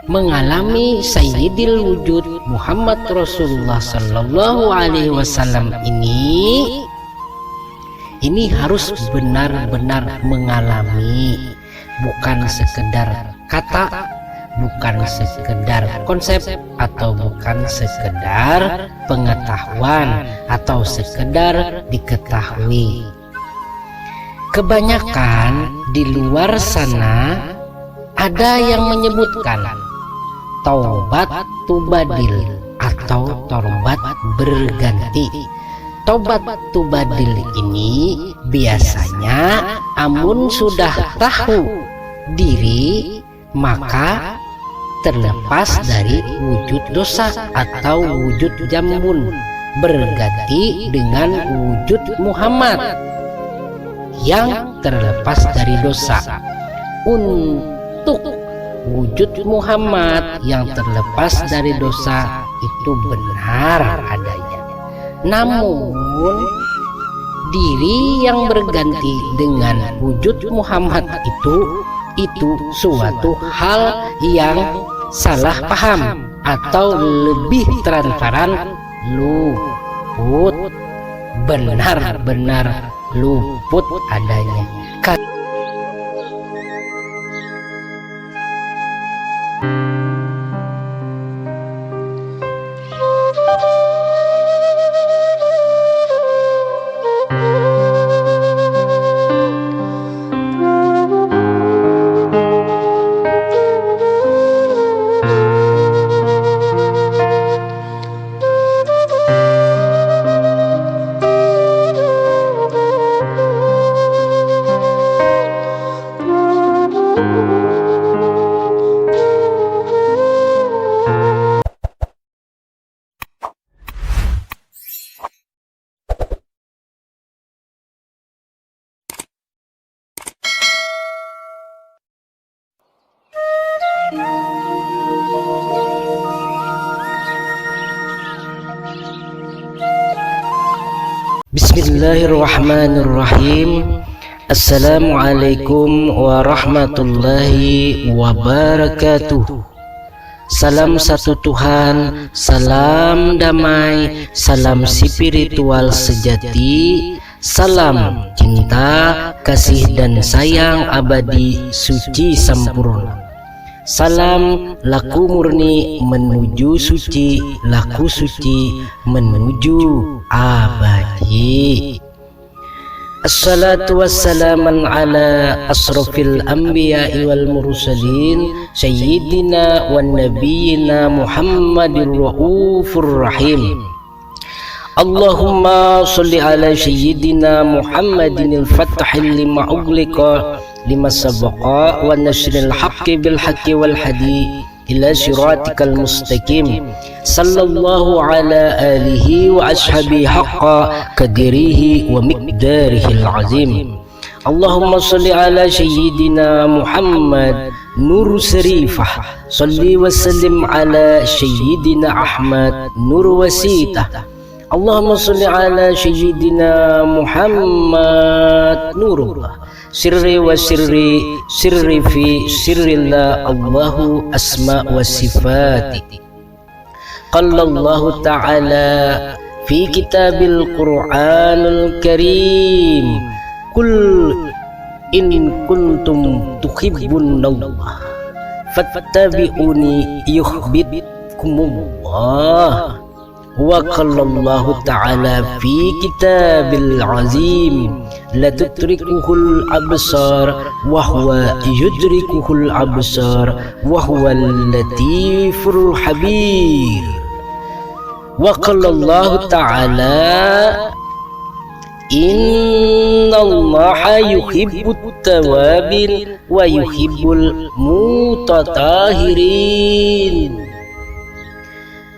mengalami Sayyidil Wujud Muhammad Rasulullah Sallallahu Alaihi Wasallam ini harus benar-benar mengalami, bukan sekedar kata, bukan sekedar konsep, atau bukan sekedar pengetahuan atau sekedar diketahui. Kebanyakan di luar sana ada yang menyebutkan taubat tubadil atau taubat berganti. Taubat tubadil ini biasanya amun sudah tahu diri maka terlepas dari wujud dosa atau wujud jambun, berganti dengan wujud Muhammad yang terlepas dari dosa. Untuk wujud Muhammad yang terlepas dari dosa itu benar adanya, namun diri yang berganti dengan wujud Muhammad itu suatu hal yang salah paham, atau lebih transparan luput, benar-benar luput adanya. Bismillahirrahmanirrahim. Assalamualaikum warahmatullahi wabarakatuh. Salam satu Tuhan, salam damai, salam spiritual sejati, salam cinta, kasih dan sayang abadi suci sempurna. Salam laku murni menuju suci, laku suci menuju abadi. Assalatu wassalaman ala asrafil anbiya'i wal mursalin sayyidina wan nabiyina Muhammadir raufur rahim. Allahumma sholli ala sayyidina Muhammadinil fathil lima ughliqa lima sabaqa wa nashril haqqi bil haqqi wal hadi ila siratikal mustaqim sallallahu ala alihi wa ashabi haqqa qadirihi wa miqdarihil azim. Allahumma salli ala sayyidina Muhammad nur sarifah, salli wa sallim ala sayyidina Ahmad nur wasitah. Allahumma salli ala sayyidina Muhammad nurullah, sirri wa sirri, sirri fi sirrillah, Allahu asma wa sifati. Qala Allah ta'ala fi kitabil Qur'anul Karim, Qul in kuntum tuhibbunallah fattabi'uni yuhibbukumullah. Wa qala Allah ta'ala fi kitabil azim, la tudrikuhul absar wa huwa yudrikuhul absar wa huwal latiful habir. Wa qala Allah ta'ala innallaha yuhibbut tawabin wa yuhibbul mutatahirin.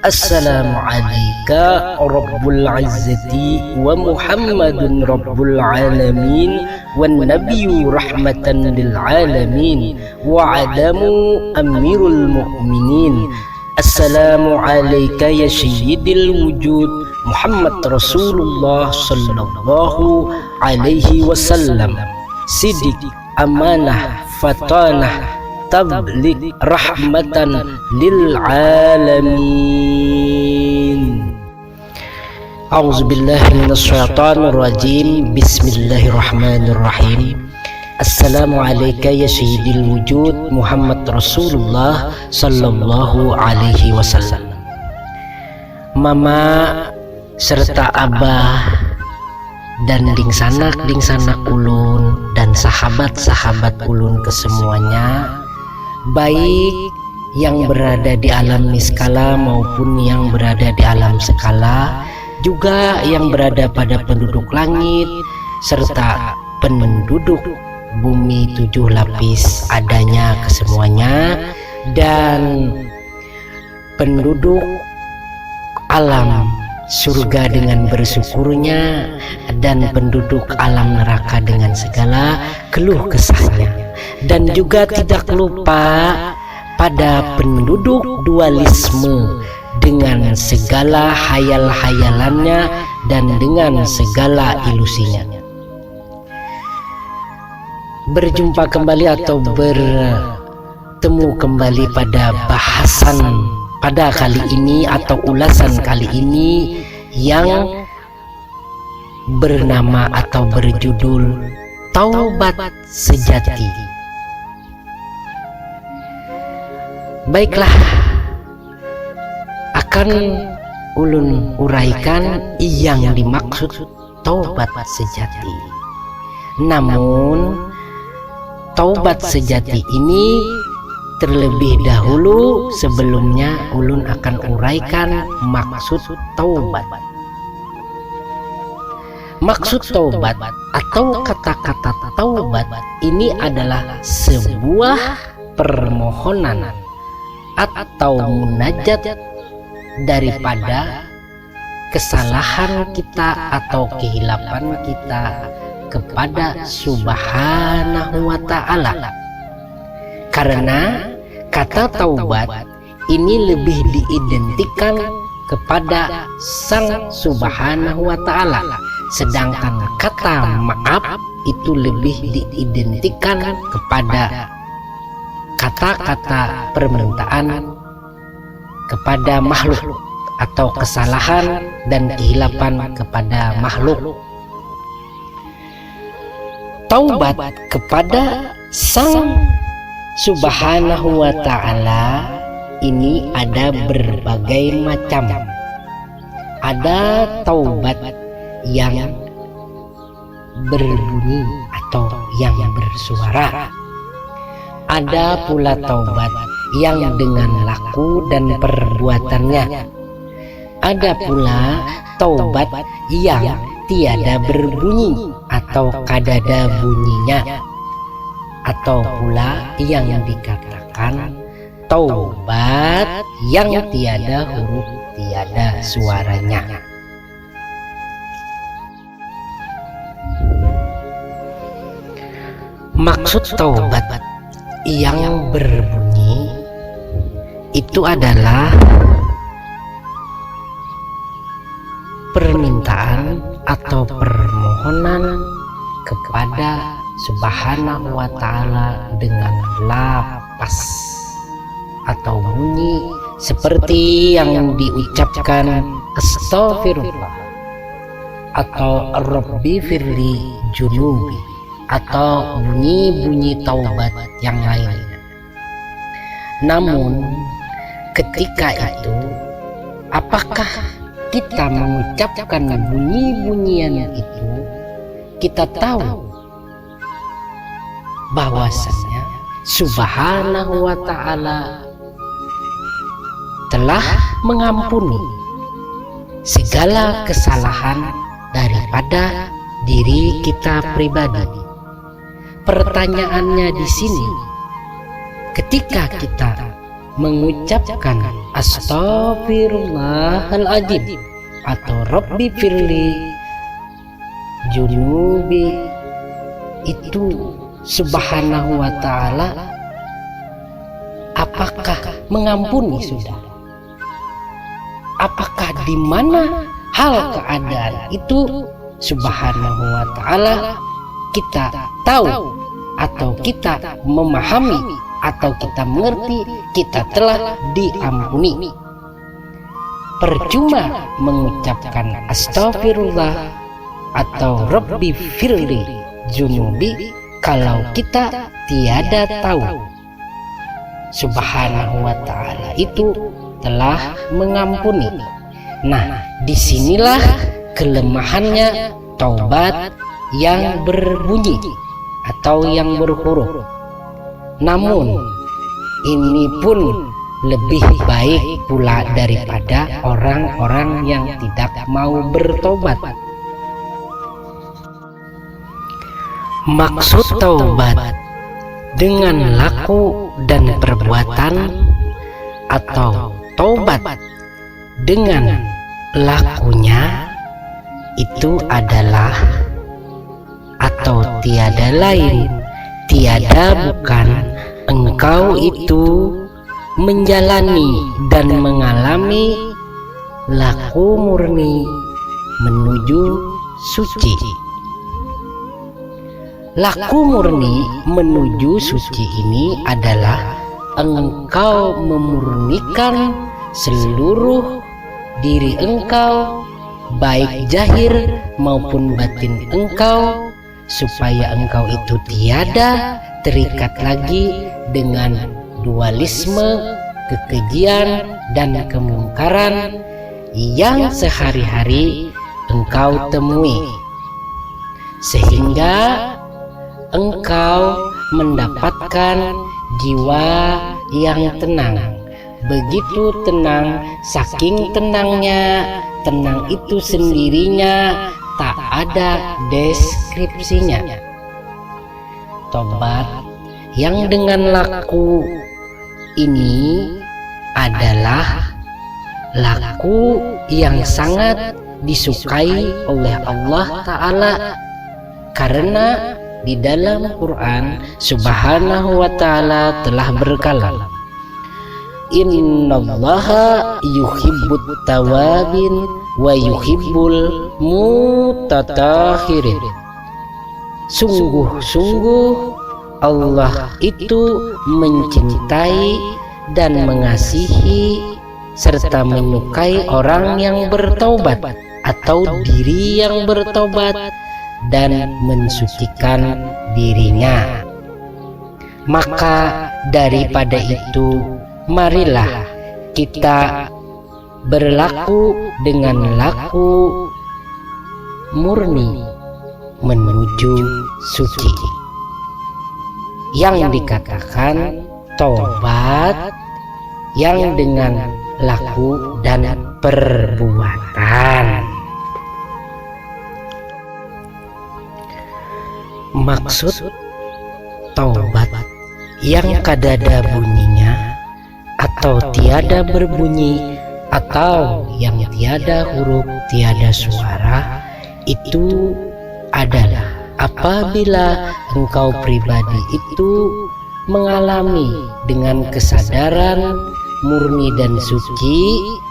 Assalamu alayka Rabbul Izzati wa Muhammadun Rabbul Alamin wan Nabiyyu rahmatan lil alamin wa adamu amirul mu'minin. Assalamu alayka ya sayyidil wujud Muhammad Rasulullah sallallahu alaihi wasallam. Sidik, amanah, fatanah, tabligh rahmatan lil alamin. A'udzubillahi minasyaitonir rajim. Bismillahirrahmanirrahim. Assalamualaikum ya sayyidil wujud Muhammad Rasulullah sallallahu alaihi wasallam. Mama serta abah dan ding sanak ulun dan sahabat-sahabat ulun kesemuanya, baik yang berada di alam niskala maupun yang berada di alam skala, juga yang berada pada penduduk langit serta penduduk bumi 7 lapis adanya kesemuanya, dan penduduk alam surga dengan bersyukurnya, dan penduduk alam neraka dengan segala keluh kesahnya, dan juga tidak lupa pada penduduk dualisme dengan segala hayal-hayalannya dan dengan segala ilusinya. Berjumpa kembali atau bertemu kembali pada bahasan pada kali ini atau ulasan kali ini yang bernama atau berjudul Taubat Sejati. Baiklah, akan ulun uraikan yang dimaksud taubat sejati. Namun taubat sejati ini terlebih dahulu sebelumnya ulun akan uraikan maksud taubat. Maksud taubat atau kata-kata taubat ini adalah sebuah permohonan atau munajat daripada kesalahan kita atau kehilapan kita kepada Subhanahu wa ta'ala. Karena kata taubat ini lebih diidentikan kepada Sang Subhanahu wa ta'ala, sedangkan kata maaf itu lebih diidentikan kepada kata-kata permintaan kepada makhluk atau kesalahan dan kehilapan kepada makhluk. Taubat kepada Sang Subhanahu wa ta'ala ini ada berbagai macam. Ada taubat yang berbunyi atau yang bersuara. Ada pula taubat yang dengan laku dan perbuatannya. Ada pula taubat yang tiada berbunyi atau kadada bunyinya. Atau pula yang dikatakan taubat yang tiada huruf, tiada suaranya. Maksud taubat yang berbunyi itu adalah permintaan atau permohonan kepada Subhanahu wa ta'ala dengan lapas atau bunyi seperti yang diucapkan astaghfirullah atau Rabbi firli junubi atau bunyi-bunyi taubat yang lainnya. Namun ketika itu, apakah kita mengucapkan bunyi-bunyian itu, kita tahu bahwasanya Subhanahu wa ta'ala telah mengampuni segala kesalahan daripada diri kita pribadi. Pertanyaannya di sini, ketika kita mengucapkan astaghfirullahaladzim atau Rabbi firli junubi, itu Subhanahu wa ta'ala apakah mengampuni sudah? Apakah di mana hal keadaan itu Subhanahu wa ta'ala kita tahu atau kita memahami atau kita mengerti kita telah diampuni. Percuma mengucapkan astagfirullah atau Rabbi firli junubi kalau kita tiada tahu Subhanahu wa ta'ala itu telah mengampuni. Nah, disinilah kelemahannya taubat yang berbunyi atau yang berhuruf. Namun ini pun lebih baik pula daripada orang-orang yang tidak mau bertobat. Maksud taubat dengan laku dan perbuatan, atau taubat dengan lakunya, itu adalah atau tiada lain, tiada bukan engkau itu menjalani dan mengalami laku murni menuju suci. Laku murni menuju suci ini adalah engkau memurnikan seluruh diri engkau, baik zahir maupun batin engkau, supaya engkau itu tiada terikat lagi dengan dualisme, kekejian, dan kemungkaran yang sehari-hari engkau temui, sehingga engkau mendapatkan jiwa yang tenang. Begitu tenang, saking tenangnya, tenang itu sendirinya tak ada deskripsinya. Tobat yang dengan laku ini adalah laku yang sangat disukai oleh Allah Ta'ala, karena di dalam Quran Subhanahu wa ta'ala telah berkalam, innallaha yuhibbut tawabin wa yuhibbul mutatahhirin. Sungguh-sungguh Allah itu mencintai dan mengasihi serta menyukai orang yang bertaubat atau diri yang bertaubat dan mensucikan dirinya. Maka daripada itu, marilah kita berlaku dengan laku murni menuju suci, yang dikatakan taubat yang dengan laku dan perbuatan. Maksud taubat yang kadada bunyinya atau tiada berbunyi, atau yang tiada huruf, tiada suara, itu adalah apabila engkau pribadi itu mengalami dengan kesadaran murni dan suci,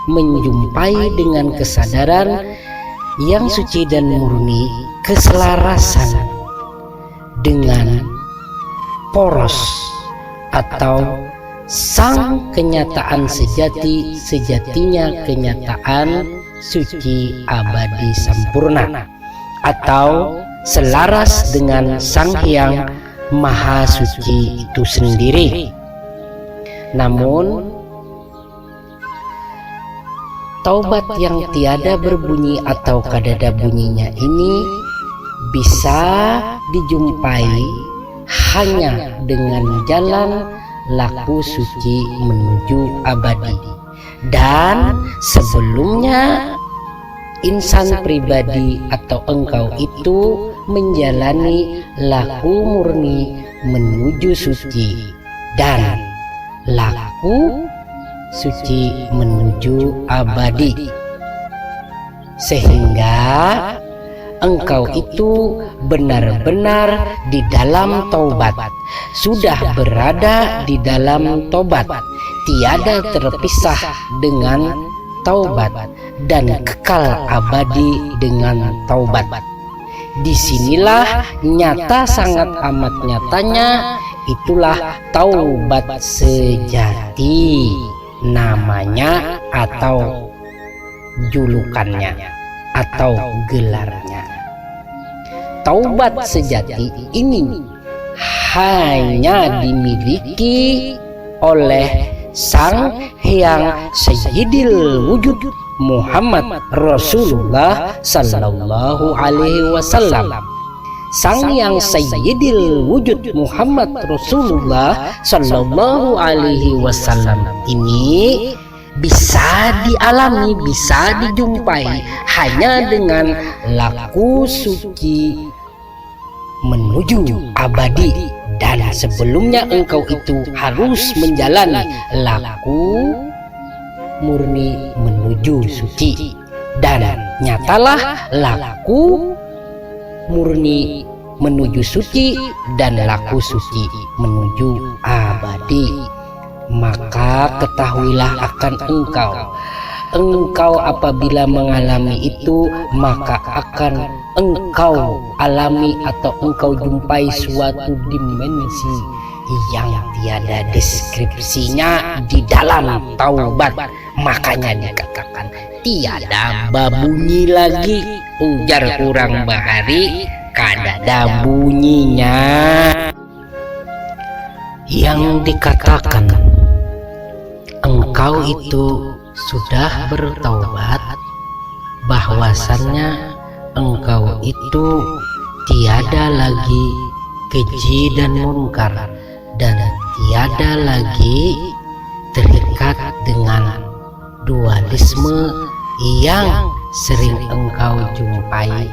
menjumpai dengan kesadaran yang suci dan murni, keselarasan dengan poros atau sang kenyataan sejatinya kenyataan suci abadi sempurna, atau selaras dengan Sang Hyang Maha Suci itu sendiri. Namun taubat yang tiada berbunyi atau kadada bunyinya ini bisa dijumpai hanya dengan jalan laku suci menuju abadi. Dan sebelumnya insan pribadi atau engkau itu menjalani laku murni menuju suci dan laku suci menuju abadi, sehingga engkau itu benar-benar di dalam taubat, sudah berada di dalam taubat, tiada terpisah dengan taubat dan kekal abadi dengan taubat. Disinilah nyata, sangat amat nyatanya itulah taubat sejati namanya atau julukannya atau gelarnya. Taubat sejati ini hanya dimiliki oleh Sang Hyang Sayyidil Wujud Muhammad Rasulullah Sallallahu Alaihi Wasallam. Sang Hyang Sayyidil Wujud Muhammad Rasulullah Sallallahu Alaihi Wasallam ini bisa dialami, bisa dijumpai hanya dengan laku suci menuju abadi, dan sebelumnya engkau itu harus menjalani laku murni menuju suci, dan nyatalah laku murni menuju suci dan laku suci menuju abadi. Maka ketahuilah akan engkau apabila mengalami itu, maka akan engkau alami atau engkau jumpai suatu dimensi yang tiada deskripsinya di dalam taubat. Makanya dikatakan tiada babunyi lagi, ujar kurang bahari kadada bunyinya. Yang dikatakan engkau itu sudah bertaubat, bahwasannya engkau itu tiada lagi keji dan munkar, dan tiada lagi terikat dengan dualisme yang sering engkau jumpai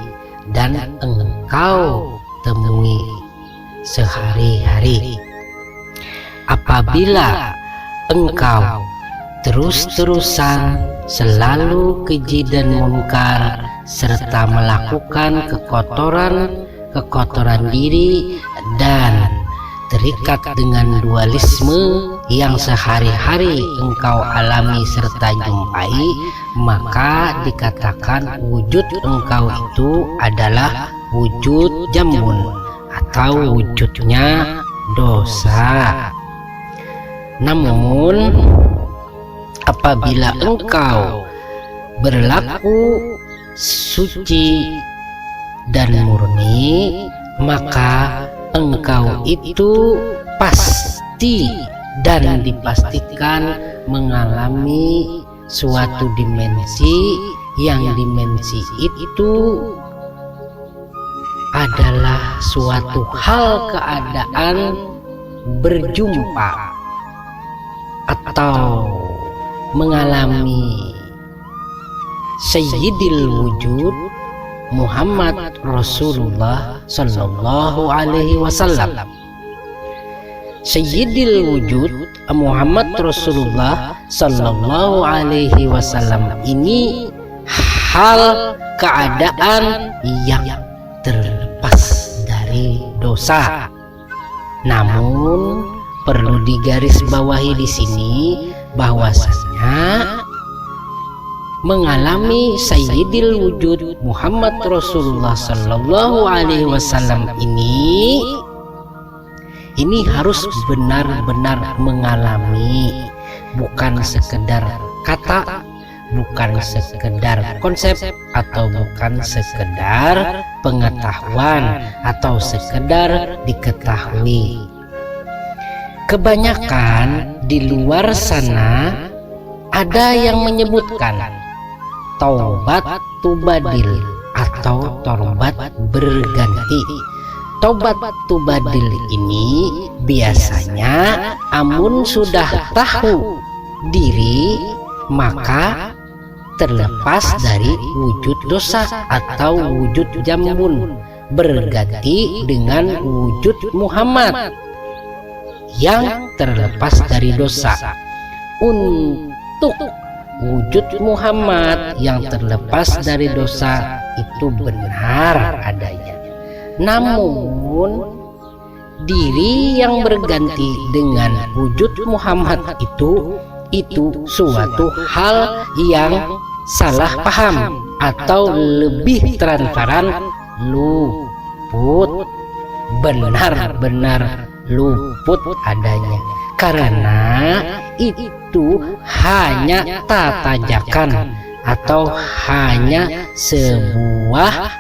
dan engkau temui sehari-hari. Apabila engkau terus-terusan selalu keji dan munkar serta melakukan kekotoran diri dan terikat dengan dualisme yang sehari-hari engkau alami serta jumpai, maka dikatakan wujud engkau itu adalah wujud jambun atau wujudnya dosa. Namun apabila engkau berlaku suci dan murni, maka engkau itu pasti dan dipastikan mengalami suatu dimensi, yang dimensi itu adalah suatu hal keadaan berjumpa atau mengalami Sayyidil Wujud Muhammad Rasulullah Sallallahu Alaihi Wasallam. Sayyidil Wujud Muhammad Rasulullah Sallallahu Alaihi Wasallam ini hal keadaan yang terlepas dari dosa. Namun perlu digarisbawahi di sini bahwasanya mengalami Sayyidil Wujud Muhammad Rasulullah Sallallahu Alaihi Wasallam ini harus benar-benar mengalami, bukan sekedar kata, bukan sekedar konsep, atau bukan sekedar pengetahuan atau sekedar diketahui. Kebanyakan di luar sana ada yang menyebutkan taubat tubadil atau taubat berganti. Taubat tubadil ini biasanya amun sudah tahu diri maka terlepas dari wujud dosa atau wujud jambun, berganti dengan wujud Muhammad yang terlepas dari dosa. Untuk wujud Muhammad yang terlepas dari dosa itu benar adanya, namun diri yang berganti dengan wujud Muhammad itu suatu hal yang salah paham, atau lebih transparan luput, benar-benar luput adanya, karena itu hanya tatajakan atau hanya sebuah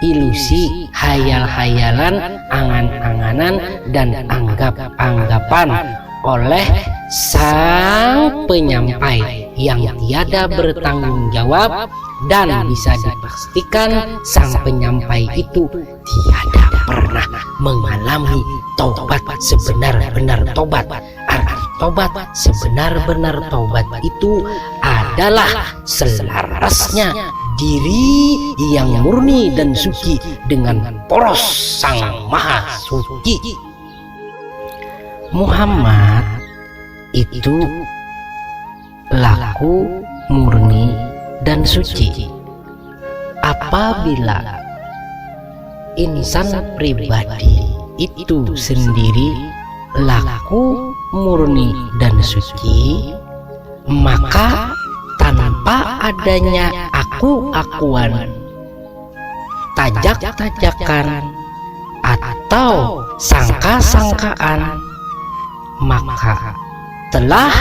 ilusi, hayal-hayalan, angan-anganan, dan anggap-anggapan oleh sang penyampai yang tiada bertanggung jawab, dan bisa dipastikan sang penyampai itu tiada pernah mengalami taubat sebenar-benar taubat. Arti taubat sebenar-benar taubat itu adalah selarasnya diri yang murni dan suci dengan poros Sang Maha Suci. Muhammad itu laku, murni, dan suci. Apabila insan pribadi itu sendiri laku, murni, dan suci, maka tanpa adanya aku-akuan, tajak-tajakan, atau sangka-sangkaan, maka telah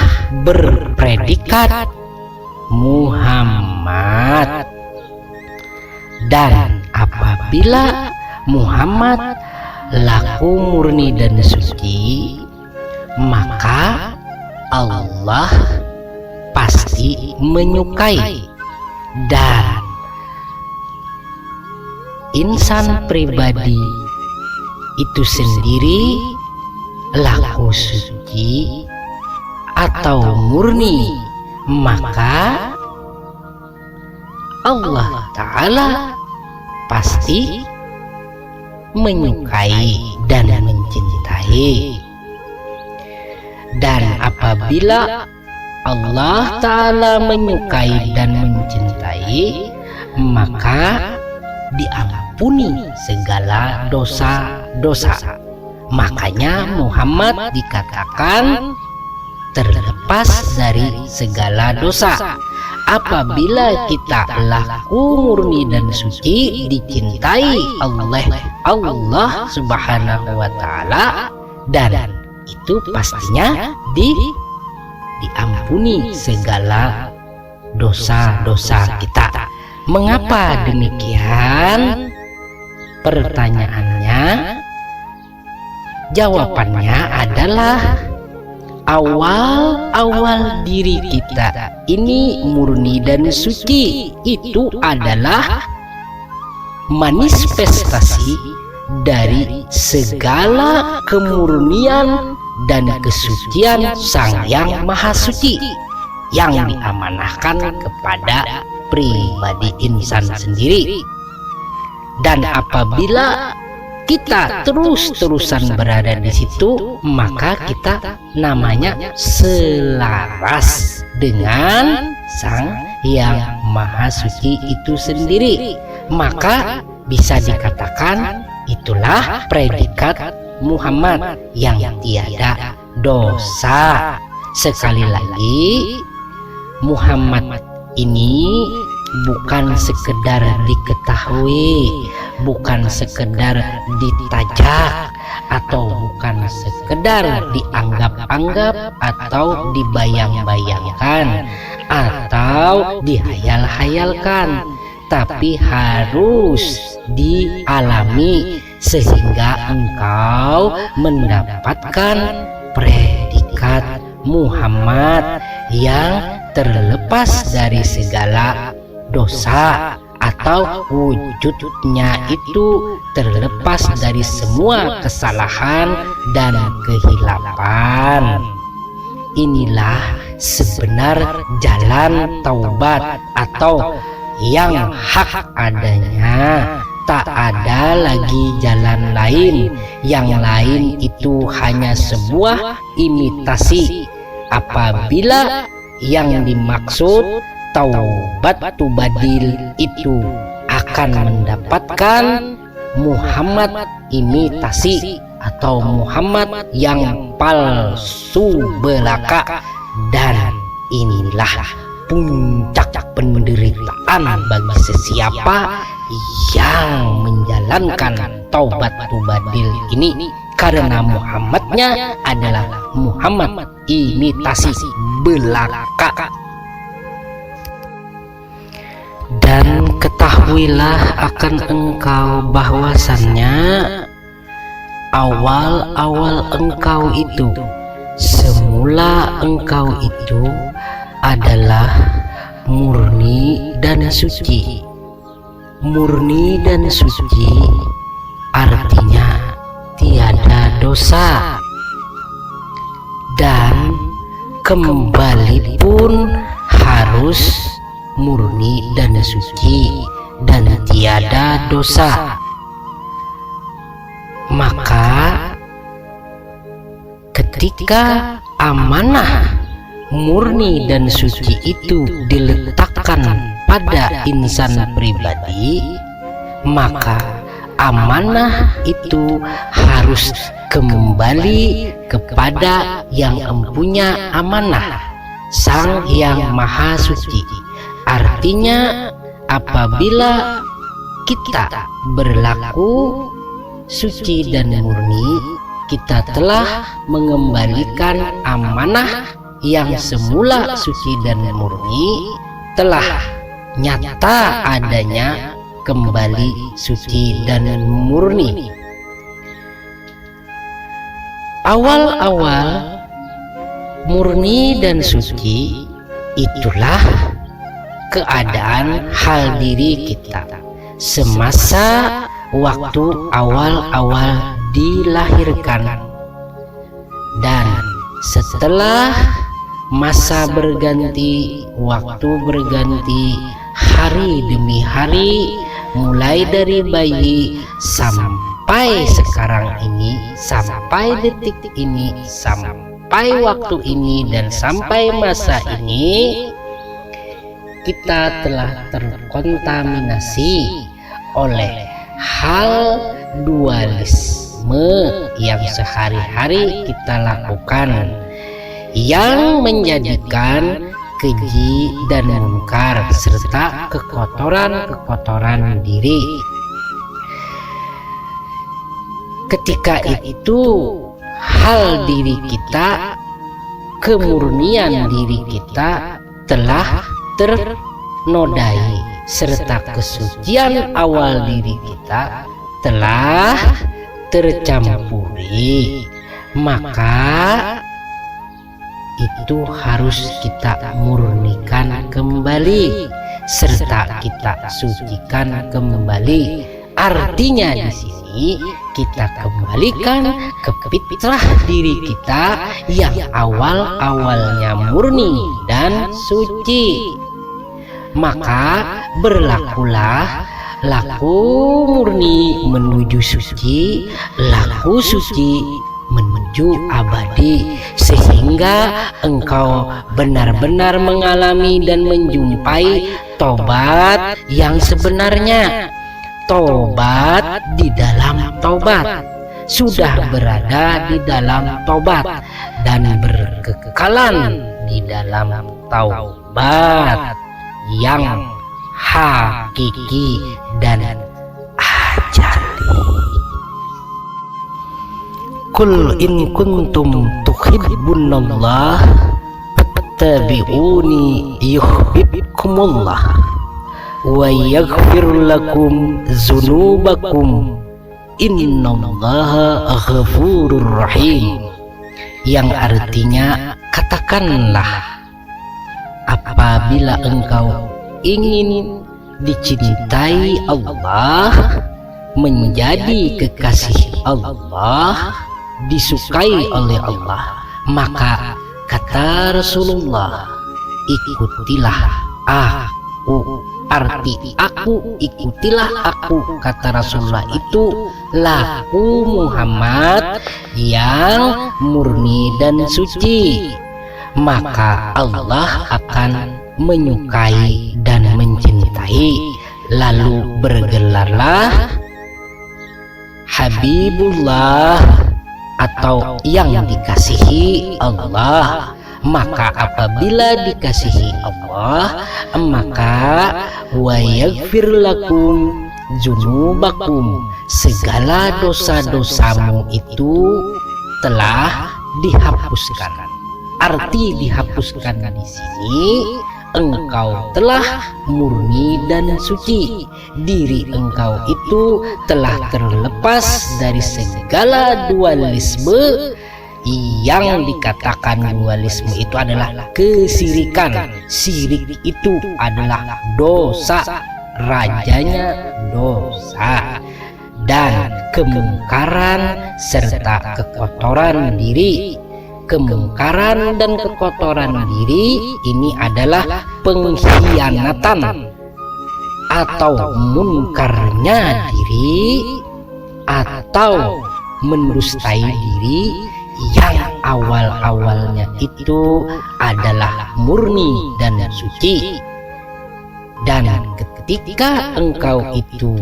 berpredikat Muhammad. Dan apabila Muhammad laku, murni, dan suci, maka Allah pasti menyukai. Dan insan pribadi itu sendiri laku, suci, atau murni, maka Allah Ta'ala pasti menyukai dan mencintai. Dan apabila Allah Ta'ala menyukai dan mencintai, maka diampuni segala dosa-dosa. Makanya Muhammad dikatakan terlepas dari segala dosa. Apabila kita laku, murni, dan suci, dicintai oleh Allah Subhanahu wa Ta'ala, dan itu pastinya diampuni segala dosa-dosa kita. Mengapa demikian? Pertanyaannya, jawabannya adalah awal diri kita ini murni dan suci itu adalah manifestasi dari segala kemurnian dan kesucian Sang Yang Maha Suci yang diamanahkan kepada pribadi insan sendiri. Dan apabila kita terus-terusan berada di situ, maka kita namanya selaras dengan Sang Yang Maha Suci itu sendiri. Maka bisa dikatakan itulah predikat Muhammad yang tiada dosa. Sekali lagi, Muhammad ini bukan sekedar diketahui, bukan sekedar ditajak, atau bukan sekedar dianggap-anggap atau dibayang-bayangkan atau dihayal-hayalkan, tapi harus dialami sehingga engkau mendapatkan predikat Muhammad yang terlepas dari segala dosa, atau wujudnya itu terlepas dari semua kesalahan dan kehilapan. Inilah sebenar jalan taubat atau yang hak adanya. Tak ada lagi jalan lain. Yang lain itu hanya sebuah imitasi. Apabila yang dimaksud taubat tubadil itu akan mendapatkan Muhammad imitasi atau Muhammad yang palsu belaka, dan inilah puncak penderitaan bagi sesiapa yang menjalankan taubat tubadil ini, karena Muhammadnya adalah Muhammad imitasi belaka. Dan ketahuilah akan engkau bahwasannya awal-awal engkau itu, semula engkau itu adalah murni dan suci. Murni dan suci artinya tiada dosa, dan kembali pun harus murni dan suci dan tiada dosa. Maka ketika amanah murni dan suci itu diletakkan pada insan pribadi, maka amanah itu harus kembali kepada yang empunya amanah, Sang Yang Maha Suci. Artinya apabila kita berlaku suci dan murni, kita telah mengembalikan amanah yang semula suci dan murni, telah nyata adanya kembali suci dan murni. Awal-awal murni dan suci itulah keadaan hal diri kita semasa waktu awal-awal dilahirkan, dan setelah masa berganti, waktu berganti, hari demi hari, mulai dari bayi sampai sekarang ini, sampai detik ini, sampai waktu ini, dan sampai masa ini, kita telah terkontaminasi oleh hal dualisme yang sehari-hari kita lakukan, yang menjadikan keji dan munkar serta kekotoran-kekotoran diri. Ketika itu hal diri kita, kemurnian diri kita telah ternodai, serta kesucian awal diri kita telah tercampuri. Maka itu harus kita murnikan kembali serta kita sucikan kembali. Artinya di sini kita kembalikan ke fitrah diri kita yang awal-awalnya murni dan suci. Maka berlakulah laku murni menuju suci, laku suci menuju abadi, sehingga engkau benar-benar mengalami dan menjumpai tobat yang sebenarnya. Tobat di dalam tobat, sudah berada di dalam tobat, dan berkekalan di dalam taubat yang hakiki dan ajali. Qul in kuntum tuhibbunallah fattabi'uni yuhibbukumullah wa yaghfir lakum dzunubakum innallaha ghafurur rahim. Yang artinya, katakanlah, apabila engkau ingin dicintai Allah, menjadi kekasih Allah, disukai oleh Allah, maka kata Rasulullah, ikutilah aku. Arti aku, ikutilah aku, kata Rasulullah itu laku Muhammad yang murni dan suci. Maka Allah akan menyukai dan mencintai. Lalu bergelarlah Habibullah atau yang dikasihi Allah. Maka apabila dikasihi Allah, maka wa yaghfir lakum dzunubakum, segala dosa-dosamu itu telah dihapuskan. Arti dihapuskan di sini, engkau telah murni dan suci. Diri engkau itu telah terlepas dari segala dualisme. Yang dikatakan dualisme itu adalah kesirikan. Sirik itu adalah dosa, rajanya dosa, dan kemungkaran serta kekotoran diri. Kemungkaran dan kekotoran diri ini adalah pengkhianatan atau munkarnya diri, atau mendustai diri yang awal-awalnya itu adalah murni dan suci. Dan ketika engkau itu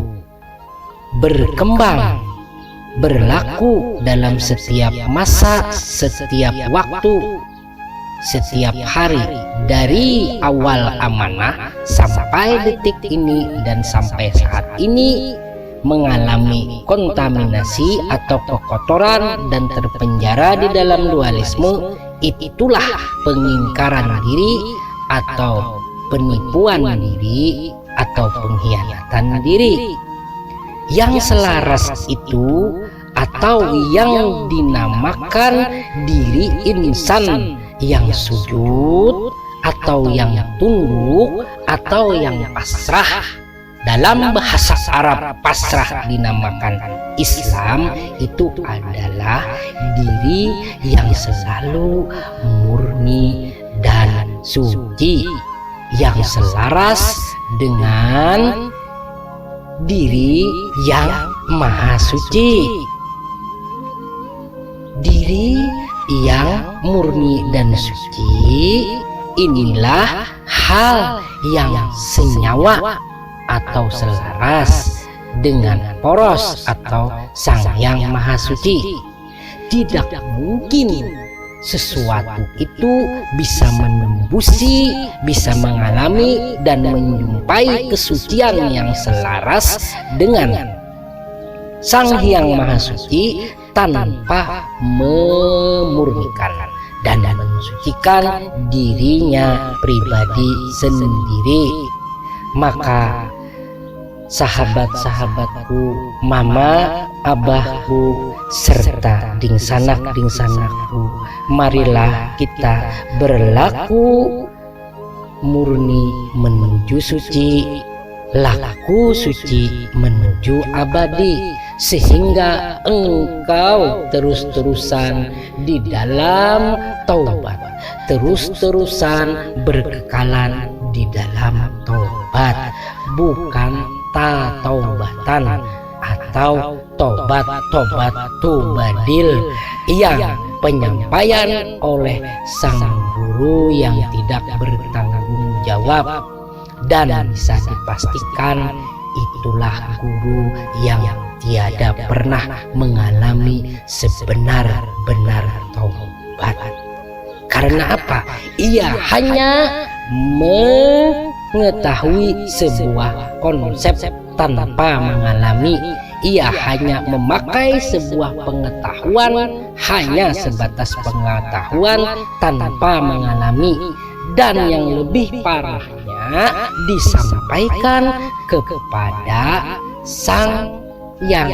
berkembang, berlaku dalam setiap masa, setiap waktu, setiap hari, dari awal amanah sampai detik ini dan sampai saat ini, mengalami kontaminasi atau kekotoran dan terpenjara di dalam dualisme, itulah pengingkaran diri atau penipuan diri atau pengkhianatan diri. Yang selaras itu atau yang dinamakan diri insan yang sujud atau yang tunduk atau yang pasrah. Dalam bahasa Arab, pasrah dinamakan Islam, itu adalah diri yang selalu murni dan suci, yang selaras dengan diri yang maha suci. Diri yang murni dan suci, inilah hal yang senyawa atau selaras dengan poros atau Sang Yang Maha Suci. Tidak mungkin sesuatu itu bisa menembusi, bisa mengalami dan menjumpai kesucian yang selaras dengan Sang Hyang Maha Suci tanpa memurnikan dan mensucikan dirinya pribadi sendiri. Maka sahabat-sahabatku, mama, abahku, serta dingsanak-dingsanakku, marilah kita berlaku murni menuju suci, laku suci menuju abadi, sehingga engkau terus-terusan di dalam taubat, terus-terusan berkekalan di dalam taubat, bukan taubatan atau tobat tubadil yang penyampaian oleh sang guru yang tidak bertanggung jawab, dan bisa dipastikan itulah guru yang tiada pernah mengalami sebenar-benar taubat. Karena apa? Ia hanya mengetahui sebuah konsep tanpa mengalami. Ia hanya memakai sebuah pengetahuan, hanya sebatas pengetahuan tanpa mengalami. Dan yang lebih parahnya, disampaikan kepada sang yang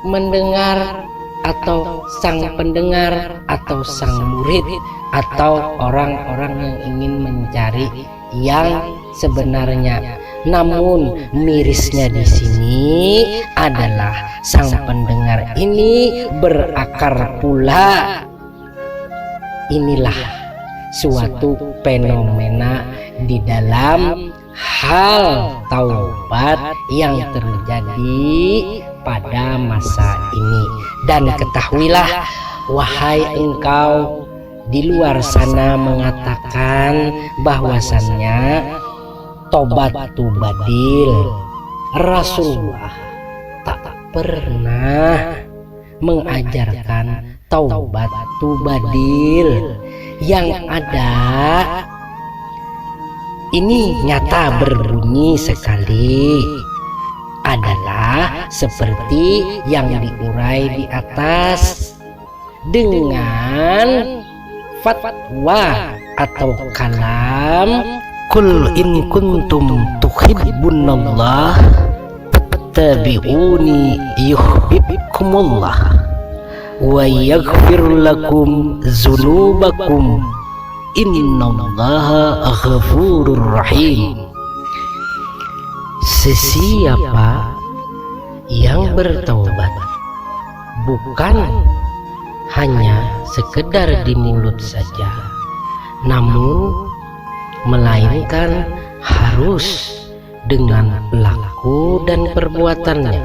mendengar atau sang pendengar atau sang murid atau orang-orang yang ingin mencari yang sebenarnya. Namun mirisnya di sini adalah sang pendengar ini berakar pula. Inilah suatu fenomena di dalam hal taubat yang terjadi pada masa ini. Dan ketahuilah, wahai engkau di luar sana mengatakan bahwasannya tobat tubadil, Rasulullah tak pernah mengajarkan taubat tubadil. Yang ada ini nyata berbunyi sekali, adalah seperti yang diurai di atas dengan fatwa atau kalam Qul in kuntum tuhibbunallah fattabi'uni yuhibbukumullah wa yaghfir lakum dzunubakum innallaha ghafurur rahim. Sesiapa yang bertaubat bukan hanya sekedar di mulut saja, namun melainkan harus dengan laku dan perbuatannya,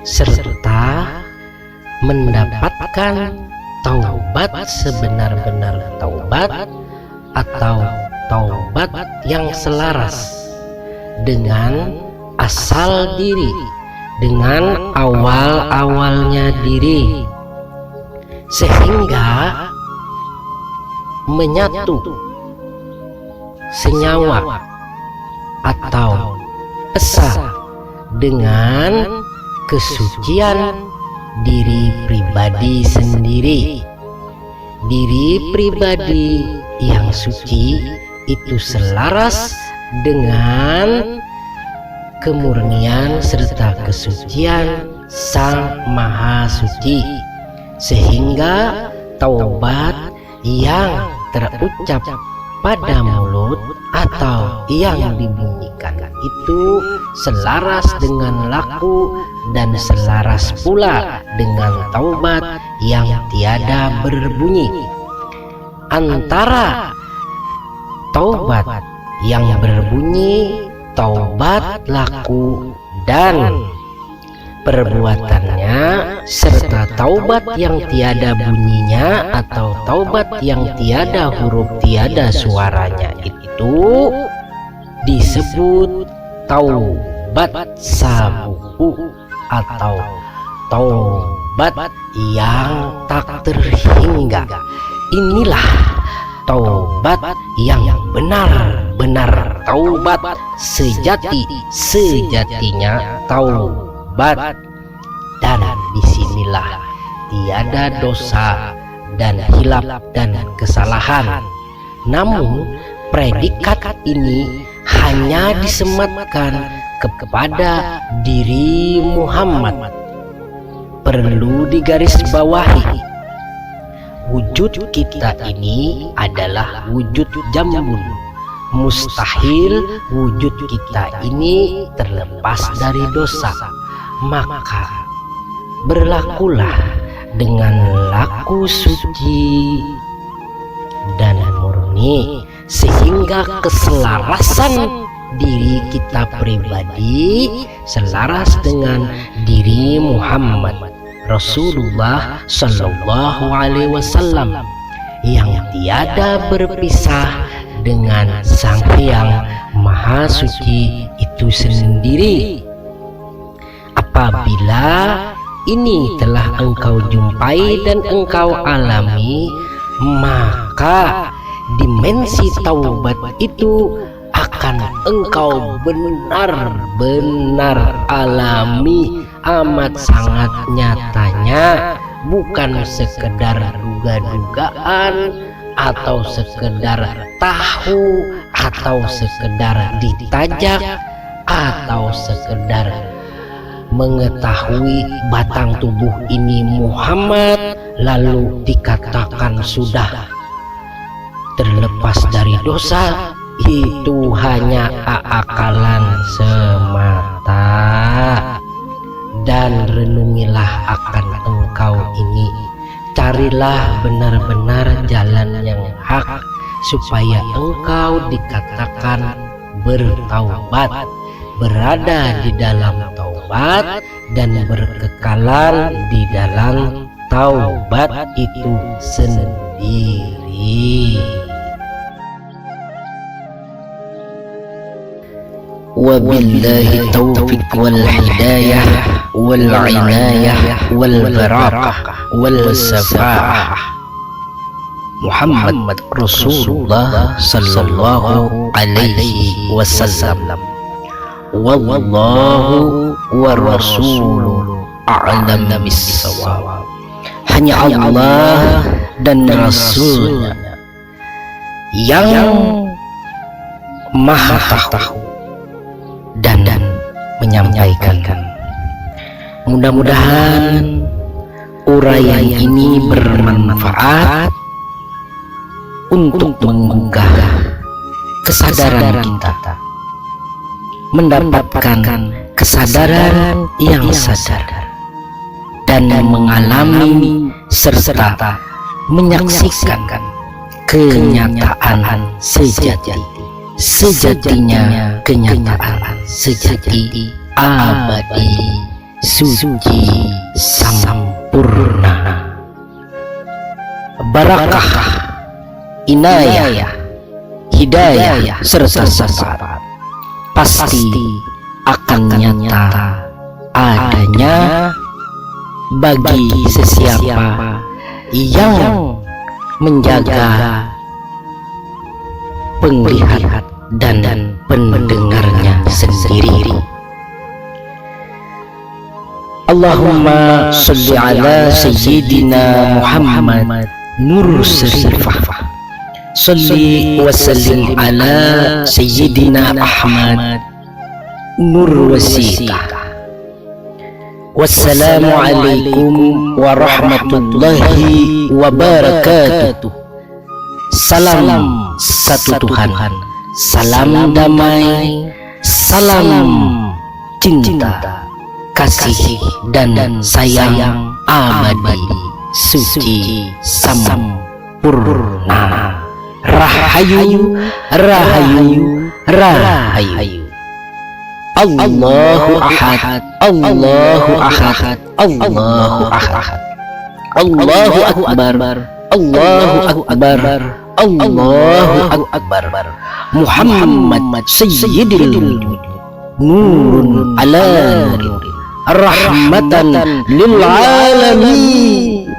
serta mendapatkan taubat sebenar-benar taubat atau taubat yang selaras dengan asal diri, dengan awal-awalnya diri, sehingga menyatu senyawa atau esa dengan kesucian diri pribadi sendiri. Diri pribadi yang suci itu selaras dengan kemurnian serta kesucian Sang Maha Suci, sehingga taubat yang terucap pada mulut atau yang dibunyikan itu selaras dengan laku dan selaras pula dengan taubat yang tiada berbunyi. Antara taubat yang berbunyi, taubat laku dan perbuatannya, serta taubat yang tiada bunyinya atau taubat yang tiada huruf tiada suaranya itu disebut taubat sabuku atau taubat yang tak terhingga. Inilah taubat yang benar-benar taubat sejatinya taubat, dan disinilah tiada dosa dan hilap dan kesalahan. Namun predikat ini hanya disematkan kepada diri Muhammad. Perlu digarisbawahi, wujud kita ini adalah wujud jambun. Mustahil wujud kita ini terlepas dari dosa. Maka berlakulah dengan laku suci dan murni, sehingga keselarasan diri kita pribadi selaras dengan diri Muhammad Rasulullah Sallallahu Alaihi Wasallam yang tiada berpisah dengan Sang Hyang Maha Suci itu sendiri. Apabila ini telah engkau jumpai dan engkau alami, maka dimensi taubat itu akan engkau benar-benar alami amat sangat nyatanya, bukan sekedar duga-dugaan atau sekedar tahu atau sekedar ditajak atau sekedar mengetahui batang tubuh ini Muhammad lalu dikatakan sudah terlepas dari dosa. Itu hanya akalan semata. Dan renungilah akan engkau ini, carilah benar-benar jalan yang hak supaya engkau dikatakan bertaubat, berada di dalam taubat dan berkekalan di dalam taubat itu sendiri. Wabillahi taufiq wal hidayah wal inayah wal barakah wal safa'ah. Muhammad Rasulullah Sallallahu Alaihi Wasallam. wallahu wa rasuluhu a'lam bis-shawab. Hanya Allah dan Rasulnya yang maha tahu dan menyampaikan. Mudah-mudahan uraian ini bermanfaat untuk menggugah kesadaran kita, mendapatkan kesadaran yang sadar, dan mengalami serta menyaksikan kenyataan sejatinya kenyataan sejati abadi suci sampurna. Barakah, inayah, hidayah serta syafaat pasti akan nyata adanya bagi sesiapa yang menjaga penglihat dan pendengarnya sendiri. Allahumma sholli ala sayyidina Muhammad nur syarifah, sholli wa sallim ala sayyidina Ahmad nur wasilah. Wassalamu alaikum warahmatullahi wabarakatuh. Salam satu Tuhan, salam damai, salam cinta, kasih dan sayang abadi suci sampurna. Rahayu, rahayu, rahayu. Allahu ahad, Allahu ahad, Allahu ahad. Allahu akbar, Allahu akbar, Allahu akbar. Muhammad sayyidil nurun ala nurin, rahmatan lil alamin.